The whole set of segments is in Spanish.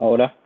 Ahora,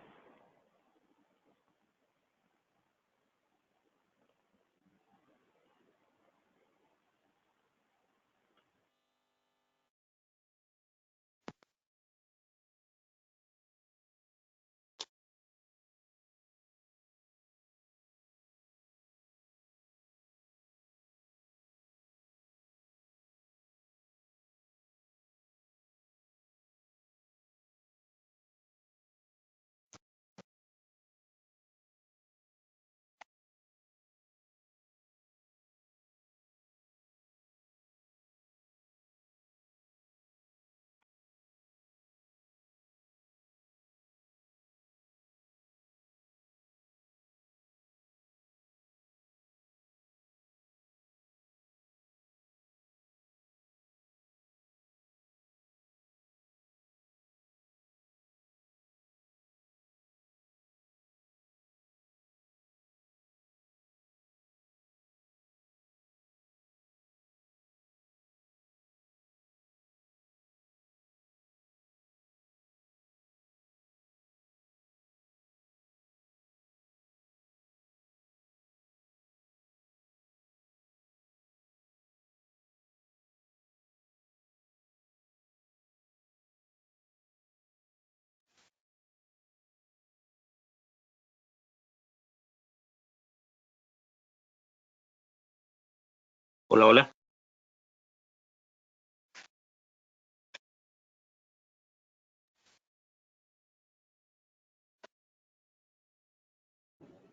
Hola, hola.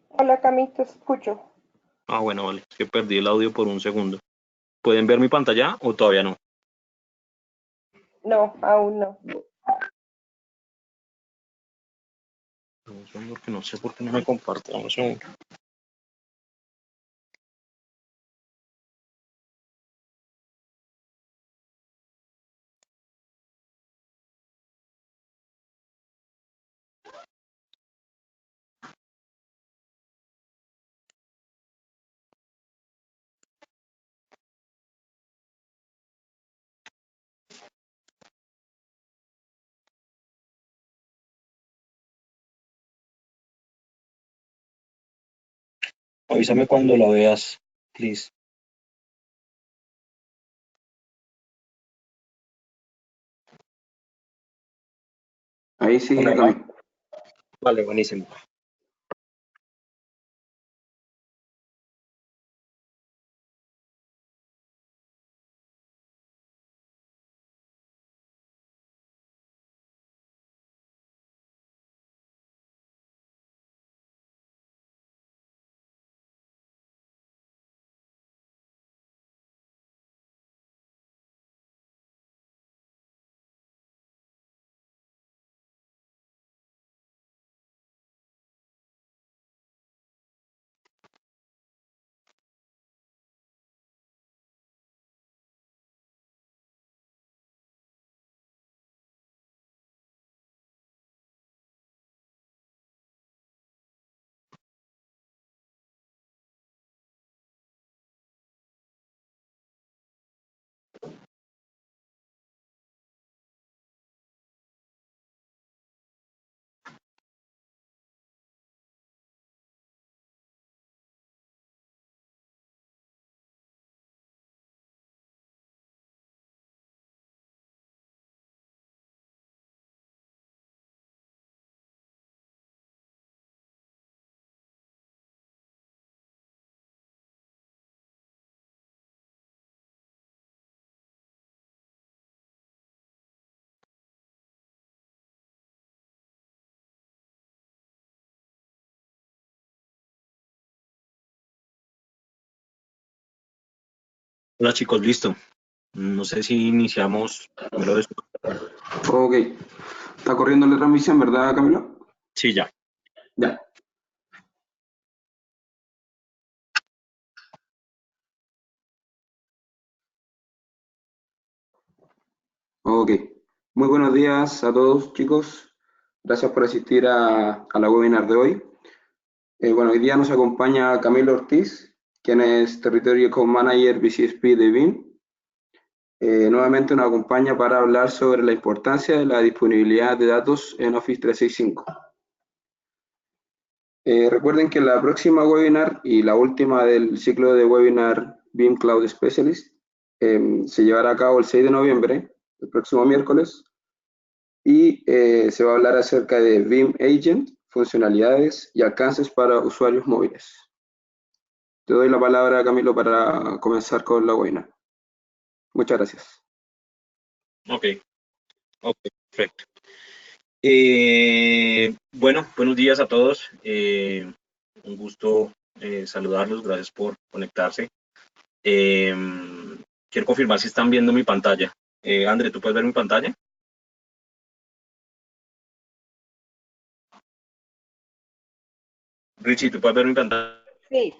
Hola Cami, te escucho. Ah, bueno, vale. Es que perdí el audio por un segundo. ¿Pueden ver mi pantalla o todavía no? No, aún no. Dame un segundo, porque no sé por qué no me comparte. Dame un segundo. Avísame cuando lo veas, please. Ahí sí, Hola, hola. Cami. Vale, buenísimo. Hola, chicos, listo. No sé si iniciamos primero después. Ok. Está corriendo la transmisión, ¿verdad, Camilo? Sí, ya. Ya. Ok. Muy buenos días a todos, chicos. Gracias por asistir a la webinar de hoy. Bueno, hoy día nos acompaña Camilo Ortiz, quien es Territory Account Manager BCSP de BIM. Nuevamente nos acompaña para hablar sobre la importancia de la disponibilidad de datos en Office 365. Recuerden que la próxima webinar y la última del ciclo de webinar BIM Cloud Specialist se llevará a cabo el 6 de noviembre, el próximo miércoles, y se va a hablar acerca de BIM Agent, funcionalidades y alcances para usuarios móviles. Te doy la palabra, Camilo, para comenzar con la webinar. Muchas gracias. Ok, perfecto. Bueno, buenos días a todos. Un gusto saludarlos. Gracias por conectarse. Quiero confirmar si están viendo mi pantalla. André, ¿tú puedes ver mi pantalla? Richie, ¿tú puedes ver mi pantalla? Sí,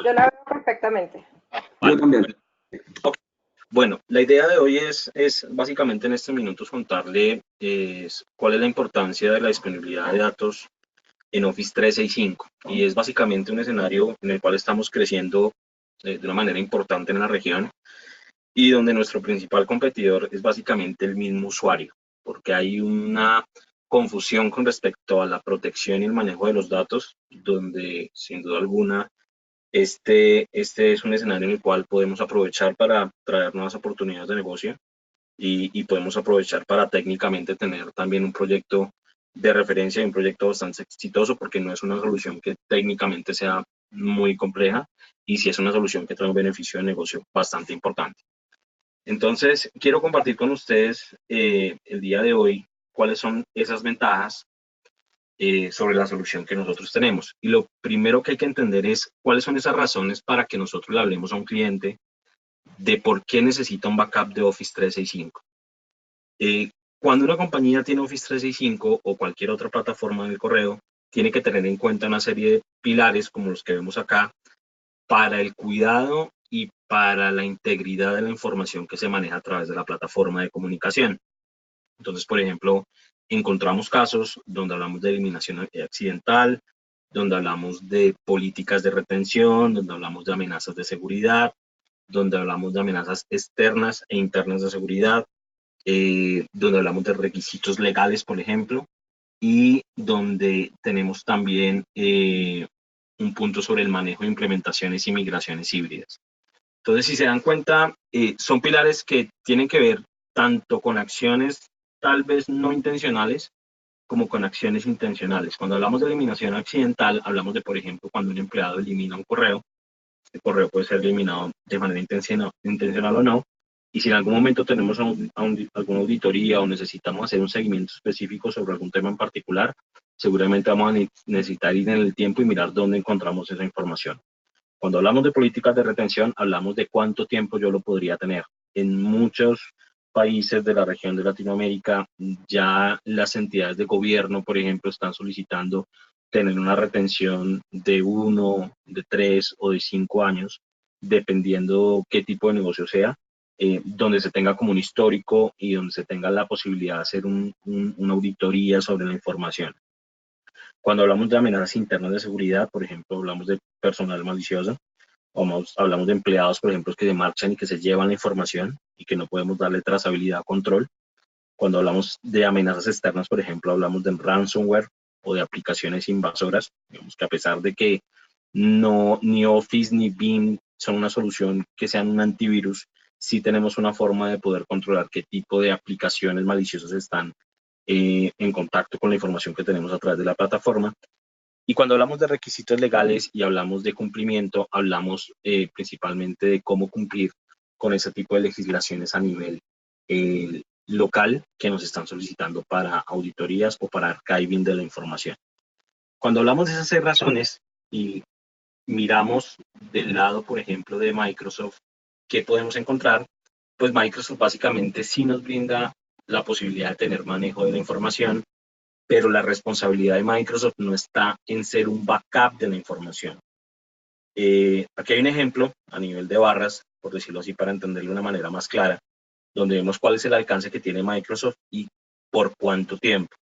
yo la veo perfectamente. Yo también. Bueno, la idea de hoy es básicamente en estos minutos contarle cuál es la importancia de la disponibilidad de datos en Office 365. Y es básicamente un escenario en el cual estamos creciendo de una manera importante en la región y donde nuestro principal competidor es básicamente el mismo usuario, porque hay una confusión con respecto a la protección y el manejo de los datos, donde sin duda alguna este es un escenario en el cual podemos aprovechar para traer nuevas oportunidades de negocio y podemos aprovechar para técnicamente tener también un proyecto de referencia y un proyecto bastante exitoso, porque no es una solución que técnicamente sea muy compleja y sí es una solución que trae un beneficio de negocio bastante importante. Entonces, quiero compartir con ustedes el día de hoy cuáles son esas ventajas sobre la solución que nosotros tenemos. Y lo primero que hay que entender es cuáles son esas razones para que nosotros le hablemos a un cliente de por qué necesita un backup de Office 365. Cuando una compañía tiene Office 365 o cualquier otra plataforma del correo, tiene que tener en cuenta una serie de pilares como los que vemos acá para el cuidado y para la integridad de la información que se maneja a través de la plataforma de comunicación. Entonces, por ejemplo, encontramos casos donde hablamos de eliminación accidental, donde hablamos de políticas de retención, donde hablamos de amenazas de seguridad, donde hablamos de amenazas externas e internas de seguridad, donde hablamos de requisitos legales, por ejemplo, y donde tenemos también un punto sobre el manejo de implementaciones y migraciones híbridas. Entonces, si se dan cuenta, son pilares que tienen que ver tanto con acciones tal vez no intencionales como con acciones intencionales. Cuando hablamos de eliminación accidental, hablamos de, por ejemplo, cuando un empleado elimina un correo, este correo puede ser eliminado de manera intencional o no, y si en algún momento tenemos alguna auditoría o necesitamos hacer un seguimiento específico sobre algún tema en particular, seguramente vamos a necesitar ir en el tiempo y mirar dónde encontramos esa información. Cuando hablamos de políticas de retención, hablamos de cuánto tiempo yo lo podría tener. En muchos países de la región de Latinoamérica, ya las entidades de gobierno, por ejemplo, están solicitando tener una retención de 1, de 3 o de 5 años, dependiendo qué tipo de negocio sea, donde se tenga como un histórico y donde se tenga la posibilidad de hacer una auditoría sobre la información. Cuando hablamos de amenazas internas de seguridad, por ejemplo, hablamos de personal malicioso, o hablamos de empleados, por ejemplo, que se marchan y que se llevan la información y que no podemos darle trazabilidad o control. Cuando hablamos de amenazas externas, por ejemplo, hablamos de ransomware o de aplicaciones invasoras. Digamos que a pesar de que ni Office ni BIM son una solución que sean un antivirus, sí tenemos una forma de poder controlar qué tipo de aplicaciones maliciosas están en contacto con la información que tenemos a través de la plataforma. Y cuando hablamos de requisitos legales y hablamos de cumplimiento, hablamos principalmente de cómo cumplir con ese tipo de legislaciones a nivel local que nos están solicitando para auditorías o para archiving de la información. Cuando hablamos de esas 6 razones y miramos del lado, por ejemplo, de Microsoft, ¿qué podemos encontrar? Pues Microsoft básicamente sí nos brinda la posibilidad de tener manejo de la información, pero la responsabilidad de Microsoft no está en ser un backup de la información. Aquí hay un ejemplo a nivel de barras, por decirlo así, para entenderlo de una manera más clara, donde vemos cuál es el alcance que tiene Microsoft y por cuánto tiempo.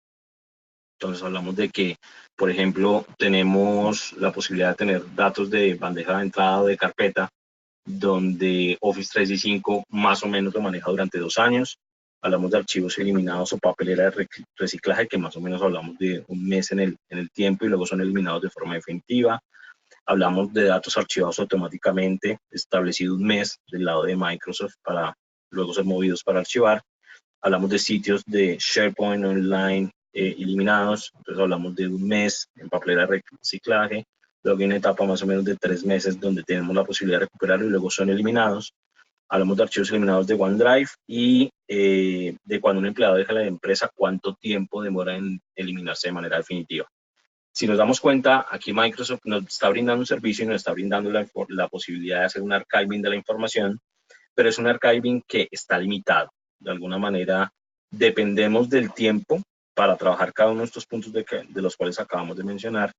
Entonces hablamos de que, por ejemplo, tenemos la posibilidad de tener datos de bandeja de entrada o de carpeta, donde Office 365 más o menos lo maneja durante 2 años, hablamos de archivos eliminados o papelera de reciclaje, que más o menos hablamos de un mes en el tiempo y luego son eliminados de forma definitiva. Hablamos de datos archivados automáticamente, establecido un mes del lado de Microsoft para luego ser movidos para archivar. Hablamos de sitios de SharePoint online eliminados, entonces hablamos de un mes en papelera de reciclaje, luego hay una etapa más o menos de 3 meses donde tenemos la posibilidad de recuperarlo y luego son eliminados. Hablamos de archivos eliminados de OneDrive y de cuando un empleado deja la empresa, cuánto tiempo demora en eliminarse de manera definitiva. Si nos damos cuenta, aquí Microsoft nos está brindando un servicio y nos está brindando la posibilidad de hacer un archiving de la información, pero es un archiving que está limitado. De alguna manera, dependemos del tiempo para trabajar cada uno de estos puntos de los cuales acabamos de mencionar,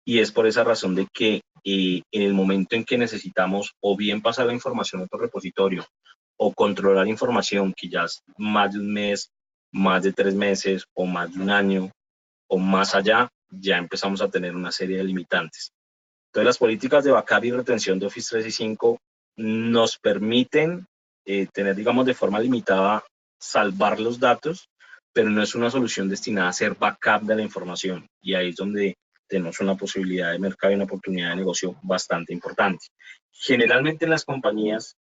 y es por esa razón de que en el momento en que necesitamos o bien pasar la información a otro repositorio o controlar información que ya es más de un mes, más de 3 meses o más de un año o más allá, ya empezamos a tener una serie de limitantes. Entonces, las políticas de backup y retención de Office 365 nos permiten tener, digamos, de forma limitada, salvar los datos, pero no es una solución destinada a hacer backup de la información. Y ahí es donde tenemos una posibilidad de mercado y una oportunidad de negocio bastante importante. Generalmente en las compañías,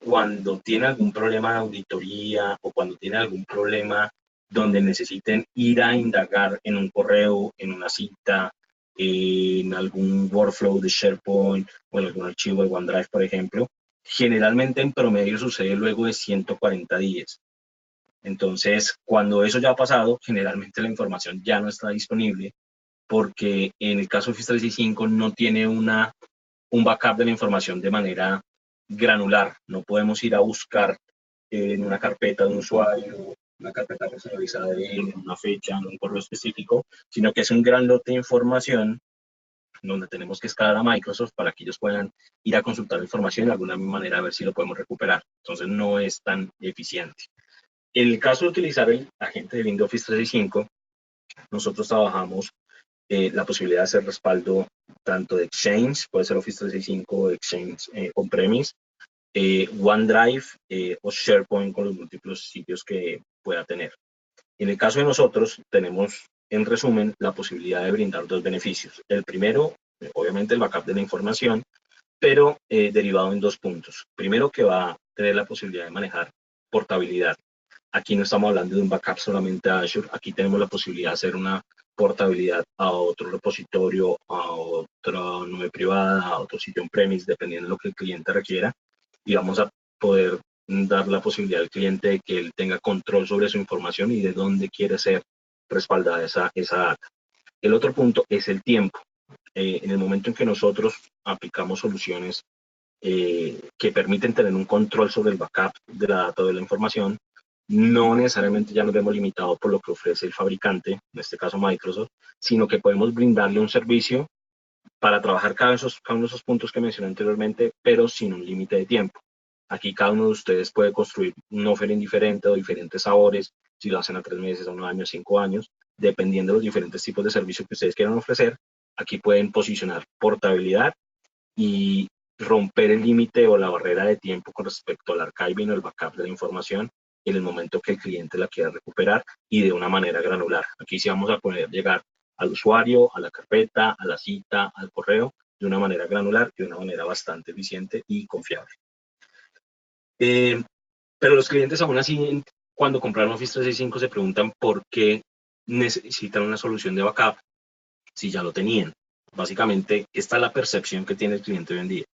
cuando tienen algún problema de auditoría o cuando tienen algún problema donde necesiten ir a indagar en un correo, en una cita, en algún workflow de SharePoint o en algún archivo de OneDrive, por ejemplo, generalmente en promedio sucede luego de 140 días. Entonces, cuando eso ya ha pasado, generalmente la información ya no está disponible porque en el caso de Office 365 no tiene un backup de la información de manera granular. No podemos ir a buscar en una carpeta de un usuario, una carpeta personalizada de él, en una fecha, en un correo específico, sino que es un gran lote de información donde tenemos que escalar a Microsoft para que ellos puedan ir a consultar la información y de alguna manera a ver si lo podemos recuperar. Entonces no es tan eficiente. En el caso de utilizar el agente de Windows Office 365, nosotros trabajamos la posibilidad de hacer respaldo tanto de Exchange, puede ser Office 365 o Exchange on-premise, OneDrive o SharePoint con los múltiples sitios que pueda tener. En el caso de nosotros, tenemos en resumen la posibilidad de brindar dos beneficios. El primero, obviamente el backup de la información, pero derivado en 2 puntos. Primero, que va a tener la posibilidad de manejar portabilidad. Aquí no estamos hablando de un backup solamente a Azure, aquí tenemos la posibilidad de hacer una portabilidad a otro repositorio, a otra nube privada, a otro sitio on-premise, dependiendo de lo que el cliente requiera, y vamos a poder dar la posibilidad al cliente de que él tenga control sobre su información y de dónde quiere ser respaldada esa data. El otro punto es el tiempo. En el momento en que nosotros aplicamos soluciones que permiten tener un control sobre el backup de la data o de la información, no necesariamente ya nos vemos limitados por lo que ofrece el fabricante, en este caso Microsoft, sino que podemos brindarle un servicio para trabajar cada uno de esos puntos que mencioné anteriormente, pero sin un límite de tiempo. Aquí cada uno de ustedes puede construir un offering diferente o diferentes sabores, si lo hacen a 3 meses, a 1 año, 5 años, dependiendo de los diferentes tipos de servicios que ustedes quieran ofrecer. Aquí pueden posicionar portabilidad y romper el límite o la barrera de tiempo con respecto al archiving o el backup de la información en el momento que el cliente la quiera recuperar y de una manera granular. Aquí sí vamos a poder llegar al usuario, a la carpeta, a la cita, al correo, de una manera granular y de una manera bastante eficiente y confiable. Pero los clientes aún así, cuando compraron Office 365, se preguntan por qué necesitan una solución de backup si ya lo tenían. Básicamente, esta es la percepción que tiene el cliente hoy en día,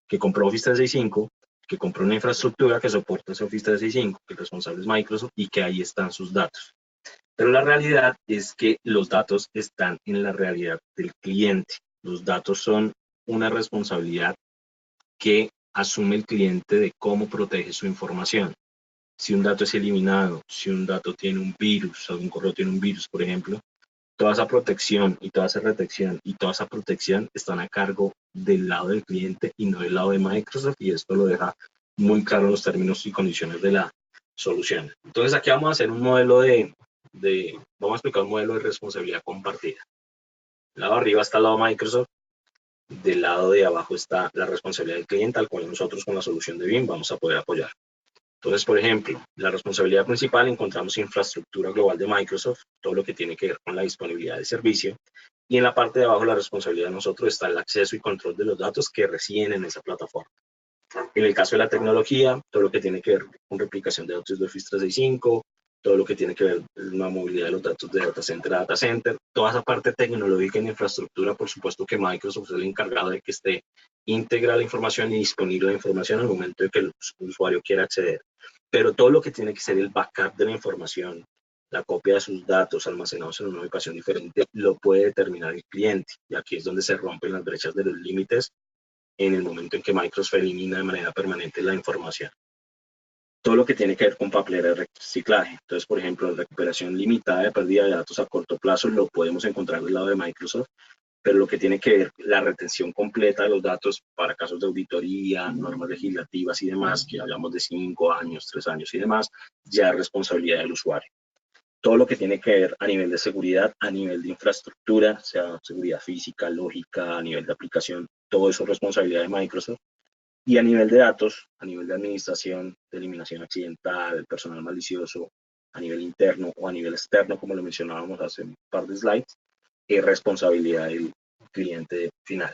que compró Office 365, que compró una infraestructura que soporta ese Office 365, que el responsable es Microsoft y que ahí están sus datos. Pero la realidad es que los datos están en la realidad del cliente. Los datos son una responsabilidad que asume el cliente de cómo protege su información. Si un dato es eliminado, si un dato tiene un virus, algún correo tiene un virus, por ejemplo, toda esa protección y toda esa retención y toda esa protección están a cargo del lado del cliente y no del lado de Microsoft, y esto lo deja muy claro en los términos y condiciones de la solución. Entonces aquí vamos a hacer un modelo vamos a explicar un modelo de responsabilidad compartida. Del lado de arriba está el lado de Microsoft, del lado de abajo está la responsabilidad del cliente, al cual nosotros con la solución de BIM vamos a poder apoyar. Entonces, por ejemplo, la responsabilidad principal encontramos infraestructura global de Microsoft, todo lo que tiene que ver con la disponibilidad de servicio. Y en la parte de abajo, la responsabilidad de nosotros está el acceso y control de los datos que residen en esa plataforma. En el caso de la tecnología, todo lo que tiene que ver con replicación de datos de Office 365, todo lo que tiene que ver con la movilidad de los datos de data center a data center, toda esa parte tecnológica en infraestructura, por supuesto que Microsoft es el encargado de que esté íntegra la información y disponible la información al momento de que el usuario quiera acceder. Pero todo lo que tiene que ser el backup de la información, la copia de sus datos almacenados en una ubicación diferente, lo puede determinar el cliente. Y aquí es donde se rompen las brechas de los límites en el momento en que Microsoft elimina de manera permanente la información. Todo lo que tiene que ver con papelera de reciclaje. Entonces, por ejemplo, la recuperación limitada de pérdida de datos a corto plazo lo podemos encontrar del lado de Microsoft, pero lo que tiene que ver la retención completa de los datos para casos de auditoría, normas legislativas y demás, que hablamos de 5 años, 3 años y demás, ya es responsabilidad del usuario. Todo lo que tiene que ver a nivel de seguridad, a nivel de infraestructura, sea seguridad física, lógica, a nivel de aplicación, todo eso es responsabilidad de Microsoft. Y a nivel de datos, a nivel de administración, de eliminación accidental, personal malicioso, a nivel interno o a nivel externo, como lo mencionábamos hace un par de slides, es responsabilidad del cliente final.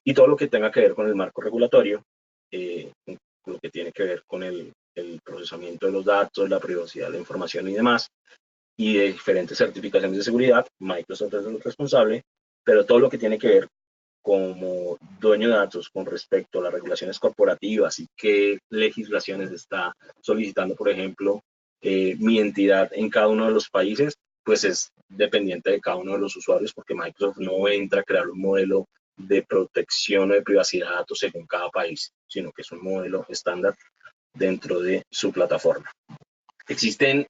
Y todo lo que tenga que ver con el marco regulatorio, con lo que tiene que ver con el procesamiento de los datos, la privacidad de la información y demás, y de diferentes certificaciones de seguridad, Microsoft es el responsable, pero todo lo que tiene que ver como dueño de datos con respecto a las regulaciones corporativas y qué legislaciones está solicitando, por ejemplo, mi entidad en cada uno de los países, pues es dependiente de cada uno de los usuarios, porque Microsoft no entra a crear un modelo de protección o de privacidad de datos según cada país, sino que es un modelo estándar dentro de su plataforma. Existen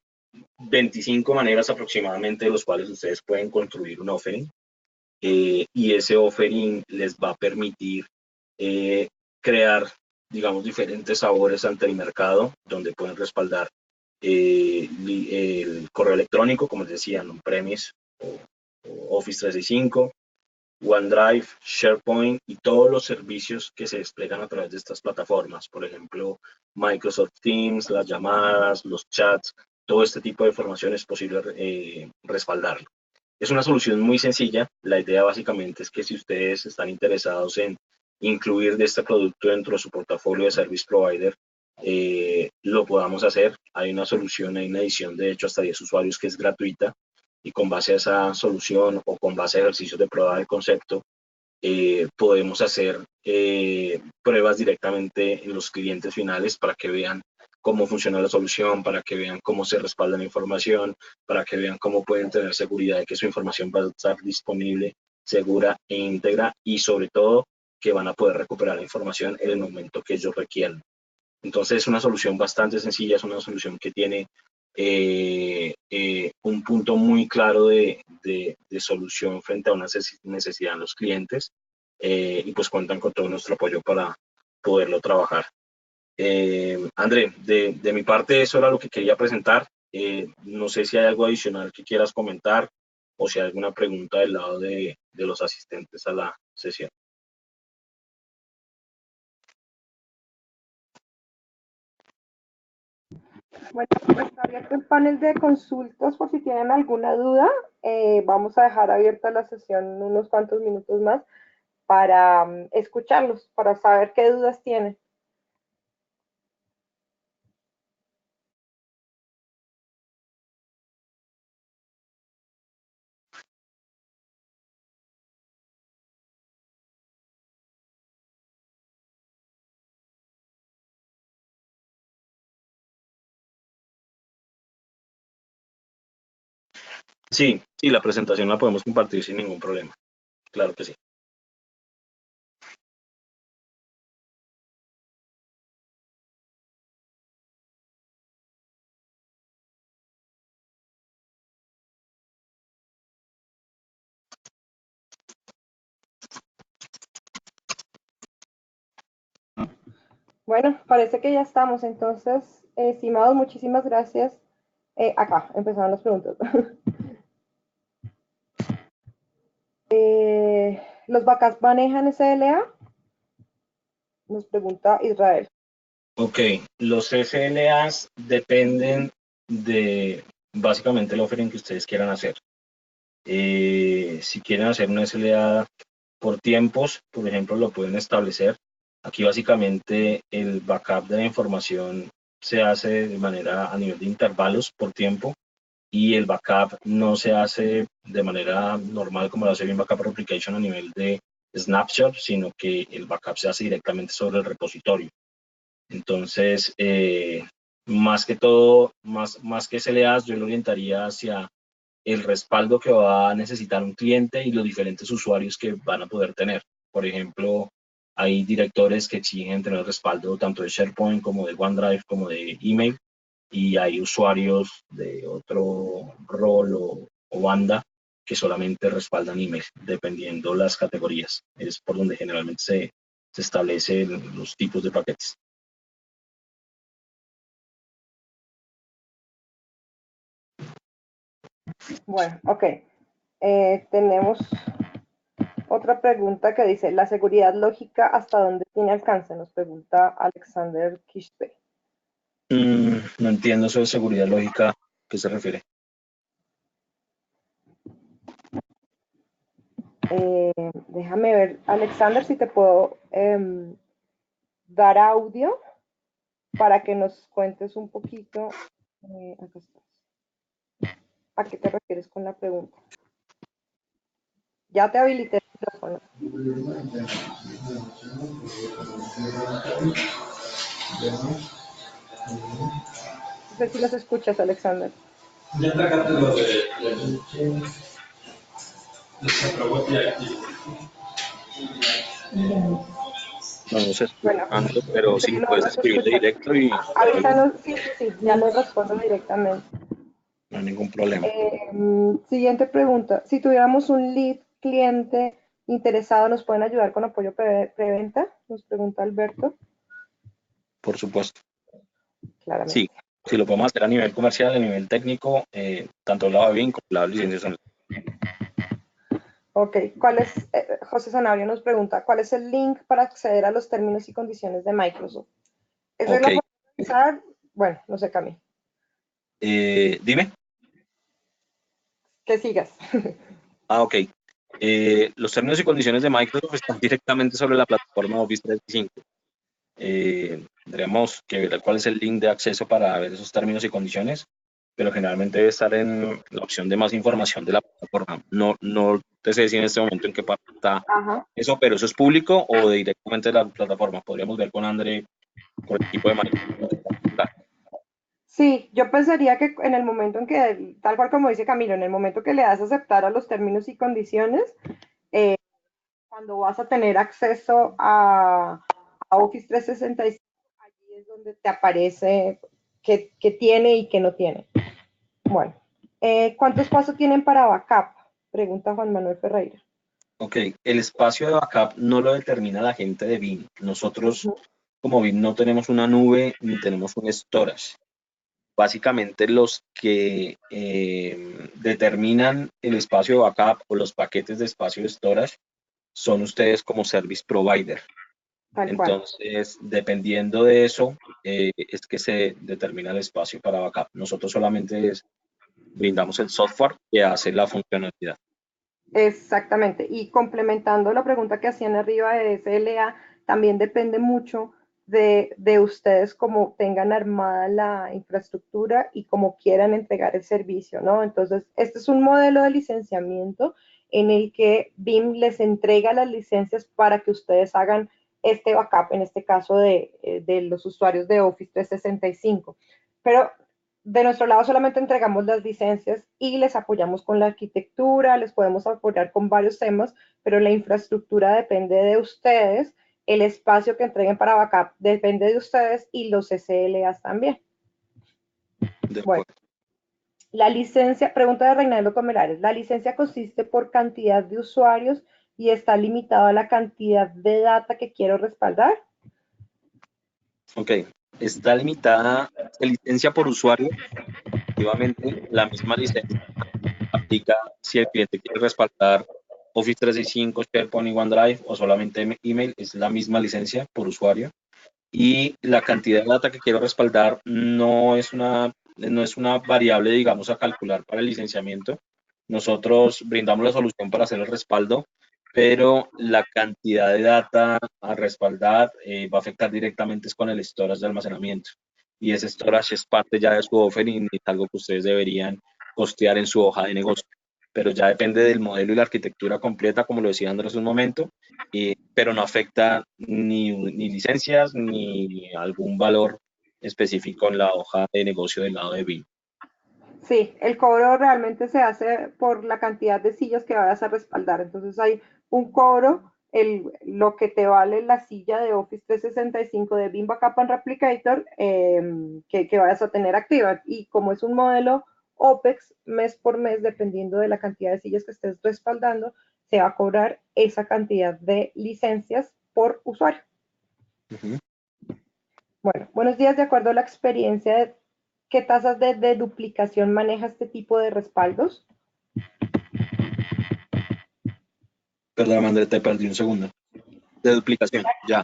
25 maneras aproximadamente de los cuales ustedes pueden construir un offering. Y ese offering les va a permitir crear, digamos, diferentes sabores ante el mercado, donde pueden respaldar el correo electrónico, como les decía, on-premise o Office 365, OneDrive, SharePoint y todos los servicios que se desplegan a través de estas plataformas. Por ejemplo, Microsoft Teams, las llamadas, los chats, todo este tipo de información es posible respaldarlo. Es una solución muy sencilla. La idea básicamente es que si ustedes están interesados en incluir de este producto dentro de su portafolio de service provider, lo podamos hacer. Hay una solución, hay una edición de hecho hasta 10 usuarios que es gratuita y con base a esa solución o con base a ejercicios de prueba del concepto, podemos hacer pruebas directamente en los clientes finales para que vean cómo funciona la solución, para que vean cómo se respalda la información, para que vean cómo pueden tener seguridad de que su información va a estar disponible, segura e íntegra y sobre todo que van a poder recuperar la información en el momento que ellos requieran. Entonces es una solución bastante sencilla, es una solución que tiene un punto muy claro de solución frente a una necesidad de los clientes y pues cuentan con todo nuestro apoyo para poderlo trabajar. André, de mi parte eso era lo que quería presentar. No sé si hay algo adicional que quieras comentar o si hay alguna pregunta del lado de los asistentes a la sesión. Bueno, pues está abierto el panel de consultas por si tienen alguna duda. Vamos a dejar abierta la sesión unos cuantos minutos más para escucharlos, para saber qué dudas tienen. Sí, sí, la presentación la podemos compartir sin ningún problema. Claro que sí. Bueno, parece que ya estamos. Entonces, estimados, muchísimas gracias. Acá empezaron las preguntas. ¿Los backups manejan SLA? Nos pregunta Israel. Ok, los SLAs dependen de básicamente el offering que ustedes quieran hacer. Si quieren hacer un SLA por tiempos, por ejemplo, lo pueden establecer. Aquí básicamente el backup de la información se hace de manera a nivel de intervalos por tiempo y el backup no se hace de manera normal como lo hace bien Backup Replication a nivel de snapshot, sino que el backup se hace directamente sobre el repositorio. Entonces, más que todo, más que SLAs, yo lo orientaría hacia el respaldo que va a necesitar un cliente y los diferentes usuarios que van a poder tener. Por ejemplo, hay directores que exigen tener respaldo tanto de SharePoint como de OneDrive como de email y hay usuarios de otro rol o banda que solamente respaldan email, dependiendo las categorías. Es por donde generalmente se establecen los tipos de paquetes. Bueno, ok. Tenemos otra pregunta que dice, ¿la seguridad lógica hasta dónde tiene alcance? Nos pregunta Alexander Kishpe. No entiendo eso de seguridad lógica, ¿a qué se refiere? Déjame ver, Alexander, si te puedo dar audio para que nos cuentes un poquito. Acá estás. ¿A qué te refieres con la pregunta? Ya te habilité el micrófono. No sé si los escuchas, Alexander. Ya tracaste lo de No, no sé, Bueno, pero sí, sí, no, puedes no se escribirle escucha. directo y Avísanos, sí, sí, sí, ya les respondo directamente. no hay ningún problema. Siguiente pregunta. Si tuviéramos un lead cliente interesado, ¿nos pueden ayudar con apoyo preventa? Nos pregunta Alberto. Por supuesto. Sí, Claramente. si lo podemos hacer a nivel comercial, a nivel técnico, tanto el lado de BIM como el lado de licencias. Ok, ¿cuál es, José Sanabria nos pregunta, ¿cuál es el link para acceder a los términos y condiciones de Microsoft? ¿Esa es Ok, la forma de utilizar? Bueno, no sé, Cami. dime. Que sigas. Ok. Los términos y condiciones de Microsoft están directamente sobre la plataforma Office 365. Tendríamos que ver cuál es el link de acceso para ver esos términos y condiciones, pero generalmente debe estar en la opción de más información de la plataforma. No te sé decir en este momento en qué parte está Ajá. eso, pero eso es público o directamente de la plataforma. Podríamos ver con André, con el equipo de Microsoft. Sí, yo pensaría que en el momento en que, tal cual como dice Camilo, en el momento que le das a aceptar a los términos y condiciones, cuando vas a tener acceso a Office 365, allí es donde te aparece que tiene y que no tiene. Bueno, ¿cuánto espacio tienen para backup? Pregunta Juan Manuel Ferreira. Ok, el espacio de backup no lo determina la gente de BIM. Nosotros, como BIM, no tenemos una nube ni tenemos un storage. Básicamente los que determinan el espacio de backup o los paquetes de espacio de storage son ustedes como service provider. Tal cual. Entonces, dependiendo de eso, es que se determina el espacio para backup. Nosotros solamente brindamos el software que hace la funcionalidad. Exactamente. Y complementando la pregunta que hacían arriba de SLA, también depende mucho de ustedes cómo tengan armada la infraestructura y cómo quieran entregar el servicio, ¿no? Entonces, este es un modelo de licenciamiento en el que BIM les entrega las licencias para que ustedes hagan este backup, en este caso de los usuarios de Office 365. Pero de nuestro lado solamente entregamos las licencias y les apoyamos con la arquitectura, les podemos apoyar con varios temas, pero la infraestructura depende de ustedes, el espacio que entreguen para backup depende de ustedes y los SLAs también. De Bueno, acuerdo. la licencia, pregunta de Reinaldo Comelares, ¿la licencia consiste por cantidad de usuarios y está limitado a la cantidad de data que quiero respaldar? Ok, está limitada, se licencia por usuario. Efectivamente, la misma licencia aplica si el cliente quiere respaldar Office 365, SharePoint y OneDrive o solamente email, es la misma licencia por usuario. y la cantidad de data que quiero respaldar no es una variable, digamos, a calcular para el licenciamiento. Nosotros brindamos la solución para hacer el respaldo, pero la cantidad de data a respaldar va a afectar directamente con el storage de almacenamiento. Y ese storage es parte ya de su offering y es algo que ustedes deberían costear en su hoja de negocio. Pero ya depende del modelo y la arquitectura completa, como lo decía Andrés un momento, pero no afecta ni licencias ni algún valor específico en la hoja de negocio del lado de BIM. Sí, el cobro realmente se hace por la cantidad de sillas que vayas a respaldar. Entonces hay un cobro, lo que te vale la silla de Office 365 de BIM Backup and Replicator que vayas a tener activa. Y como es un modelo OPEX, mes por mes, dependiendo de la cantidad de sillas que estés respaldando, se va a cobrar esa cantidad de licencias por usuario. Ujú. Bueno, buenos días. De acuerdo a la experiencia, ¿qué tasas de duplicación maneja este tipo de respaldos? Perdón, Andrés, te perdí un segundo. De duplicación, ya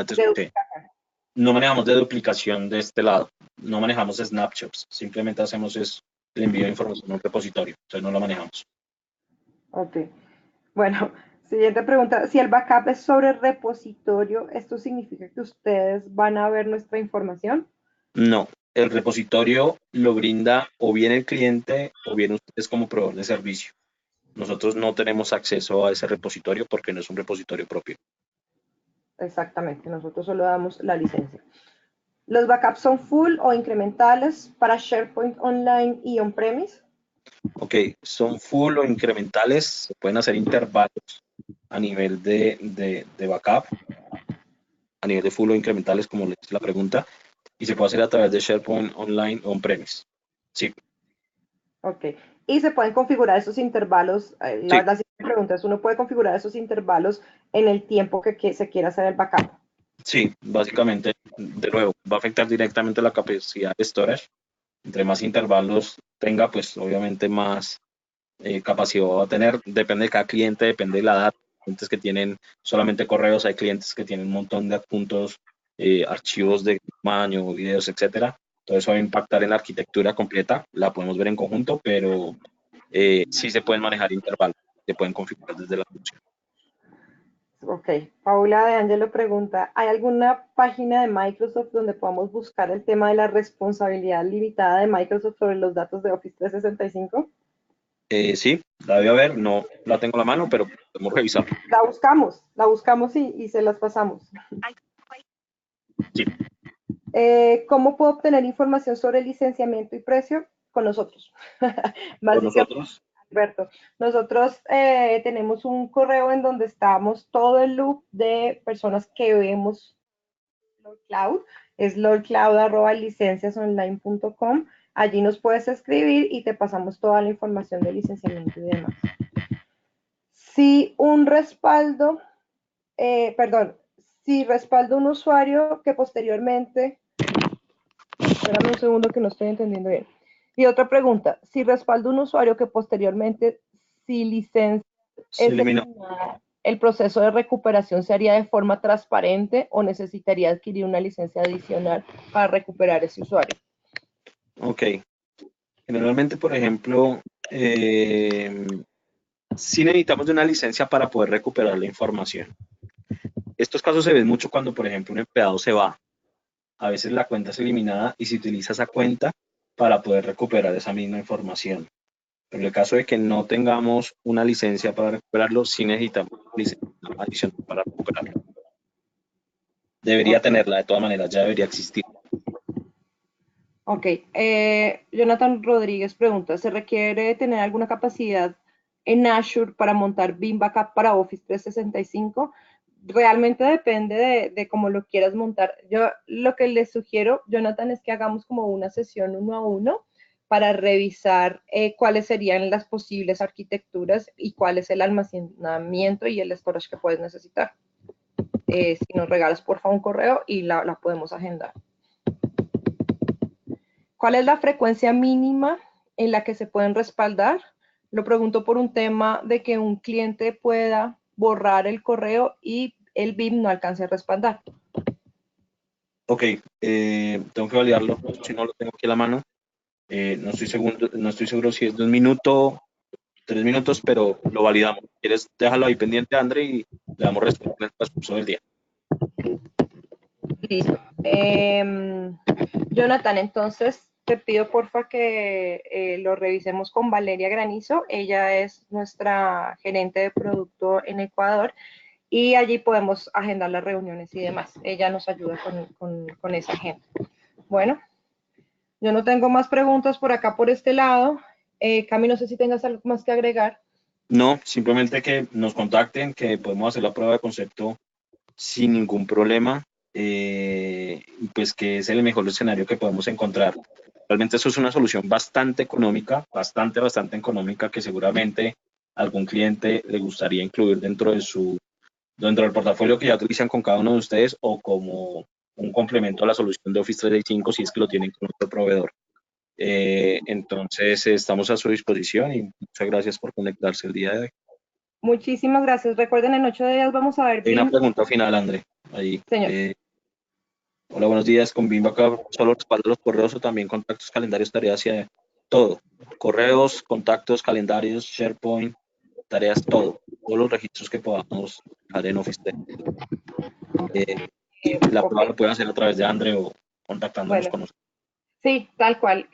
te escuché. No manejamos de duplicación de este lado, no manejamos snapshots, simplemente hacemos el envío de información a un repositorio, entonces no lo manejamos. Ok. Bueno, siguiente pregunta. Si el backup es sobre repositorio, ¿esto significa que ustedes van a ver nuestra información? No, el repositorio lo brinda o bien el cliente o bien ustedes como proveedor de servicio. Nosotros no tenemos acceso a ese repositorio porque no es un repositorio propio. Exactamente, nosotros solo damos la licencia. ¿Los backups son full o incrementales para SharePoint Online y on-premise? Ok, son full o incrementales, se pueden hacer intervalos a nivel de backup, a nivel de full o incrementales, como le dice la pregunta, y se puede hacer a través de SharePoint Online o on-premise. Sí, Ok. Y se pueden configurar esos intervalos. sí, La siguiente pregunta es, ¿uno puede configurar esos intervalos en el tiempo que se quiera hacer el backup? sí, básicamente, de nuevo, va a afectar directamente la capacidad de storage. Entre más intervalos tenga, pues obviamente más capacidad va a tener. Depende de cada cliente, depende de la data. Hay clientes que tienen solamente correos, hay clientes que tienen un montón de adjuntos, archivos de tamaño, videos, etcétera. Todo eso va a impactar en la arquitectura completa. La podemos ver en conjunto, pero sí se pueden manejar intervalos, se pueden configurar desde la función. Ok, Paula de Angelo pregunta, ¿hay alguna página de Microsoft donde podamos buscar el tema de la responsabilidad limitada de Microsoft sobre los datos de Office 365? Sí, la debe haber, no la tengo a la mano, pero podemos revisar. La buscamos y se las pasamos. Sí, ¿Cómo puedo obtener información sobre licenciamiento y precio? Con nosotros. con Básicamente, nosotros. Alberto, nosotros tenemos un correo en donde estamos todo el loop de personas que vemos Lord Cloud, es lordcloud@licenciasonline.com. Allí nos puedes escribir y te pasamos toda la información de licenciamiento y demás. Si un respaldo, perdón, si respaldo un usuario que posteriormente, espérame un segundo que no estoy entendiendo bien. Y otra pregunta, si respaldo un usuario que posteriormente, si licencia Se es eliminó. eliminada, ¿el proceso de recuperación se haría de forma transparente o necesitaría adquirir una licencia adicional para recuperar ese usuario? Ok. Generalmente, por ejemplo, sí necesitamos de una licencia para poder recuperar la información. Estos casos se ven mucho cuando, por ejemplo, un empleado se va. A veces la cuenta es eliminada y se utiliza esa cuenta para poder recuperar esa misma información. Pero en el caso de que no tengamos una licencia para recuperarlo, sí necesitamos una licencia adicional para recuperarlo. Debería Ok. tenerla, de todas maneras, ya debería existir. Ok, Jonathan Rodríguez pregunta, ¿se requiere tener alguna capacidad en Azure para montar BIM Backup para Office 365? Realmente depende de cómo lo quieras montar. Yo lo que les sugiero, Jonathan, es que hagamos como una sesión 1 a 1 para revisar cuáles serían las posibles arquitecturas y cuál es el almacenamiento y el storage que puedes necesitar. Si nos regalas, por favor, un correo y la podemos agendar. ¿Cuál es la frecuencia mínima en la que se pueden respaldar? Lo pregunto por un tema de que un cliente pueda borrar el correo y el BIM no alcance a respaldar. Ok, tengo que validarlo, si no lo tengo aquí a la mano. No estoy seguro si es de 1 minuto, 3 minutos, pero lo validamos. ¿Quieres dejarlo ahí pendiente, André, y le damos respuesta en el transcurso del día? Listo. Jonathan, entonces te pido porfa que lo revisemos con Valeria Granizo. Ella es nuestra gerente de producto en Ecuador y allí podemos agendar las reuniones y demás. Ella nos ayuda con esa agenda. Bueno, yo no tengo más preguntas por acá, por este lado. Cami, no sé si tengas algo más que agregar. No, simplemente que nos contacten, que podemos hacer la prueba de concepto sin ningún problema, y pues que es el mejor escenario que podemos encontrar. Realmente eso es una solución bastante económica, bastante económica, que seguramente algún cliente le gustaría incluir dentro del portafolio que ya utilizan con cada uno de ustedes, o como un complemento a la solución de Office 365 si es que lo tienen con otro proveedor. Entonces estamos a su disposición y muchas gracias por conectarse el día de hoy. Muchísimas gracias. Recuerden, en 8 días vamos a ver Hay una BIM. pregunta final, André. Ahí. Señor. Hola, buenos días. Con BIM acá solo respalda los correos o también contactos, calendarios, tareas y todo. Correos, contactos, calendarios, SharePoint, tareas, todo. Todos los registros que podamos dejar en Office 3. Y la Ok, prueba la pueden hacer a través de André o contactándonos bueno. con nosotros. Sí, tal cual.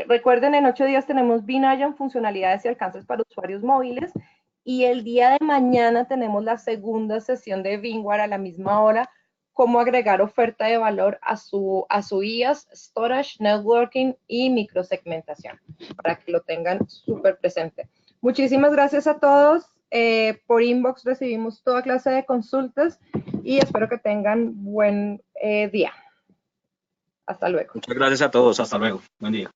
Recuerden, en 8 días tenemos BIM funcionalidades y alcances para usuarios móviles. Y el día de mañana tenemos la segunda sesión de VMware a la misma hora, cómo agregar oferta de valor a su IaaS, storage, networking y microsegmentación, para que lo tengan súper presente. Muchísimas gracias a todos. Por inbox recibimos toda clase de consultas y espero que tengan buen día. Hasta luego. Muchas gracias a todos. Hasta luego. Buen día.